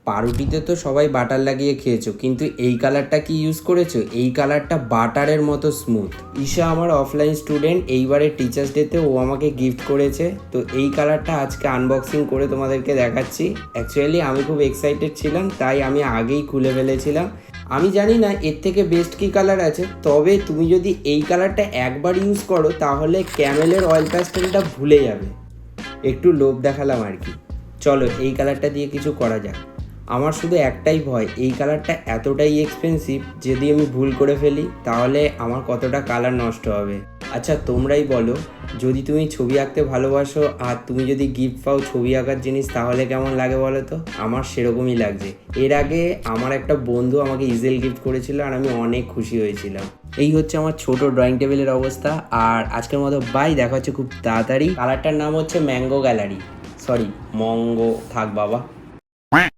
পাউরুটিতে তো সবাই বাটার লাগিয়ে খেয়েছো, কিন্তু এই কালারটা কি ইউজ করেছো? এই কালারটা বাটারের মতো স্মুথ। ঈশা আমার অফলাইন স্টুডেন্ট, এইবারে টিচার্স ডেতে ও আমাকে গিফট করেছে। তো এই কালারটা আজকে আনবক্সিং করে তোমাদেরকে দেখাচ্ছি। অ্যাকচুয়ালি আমি খুব এক্সাইটেড ছিলাম, তাই আমি আগেই খুলে ফেলেছিলাম। আমি জানি না এর থেকে বেস্ট কি কালার আছে, তবে তুমি যদি এই কালারটা একবার ইউজ করো তাহলে ক্যামেলের অয়েল প্যাস্টেলটা ভুলে যাবে। একটু লোভ দেখালাম আর কি। চলো এই কালারটা দিয়ে কিছু করা যাক। আমার শুধু একটাই ভয়, এই কালারটা এতটাই এক্সপেন্সিভ, যদি আমি ভুল করে ফেলি তাহলে আমার কতটা কালার নষ্ট হবে। আচ্ছা তোমরাই বলো, যদি তুমি ছবি আঁকতে ভালোবাসো আর তুমি যদি গিফট পাও ছবি আঁকার জিনিস, তাহলে কেমন লাগে বলো তো? আমার সেরকমই লাগছে। এর আগে আমার একটা বন্ধু আমাকে ইজেল গিফট করেছিল আর আমি অনেক খুশি হয়েছিলাম। এই হচ্ছে আমার ছোট ড্রয়িং টেবিলের অবস্থা। আর আজকের মতো বাই, দেখা হচ্ছে খুব তাড়াতাড়ি। কালারটার নাম হচ্ছে ম্যাঙ্গো গ্যালারি, সরি মঙ্গো থাক বাবা।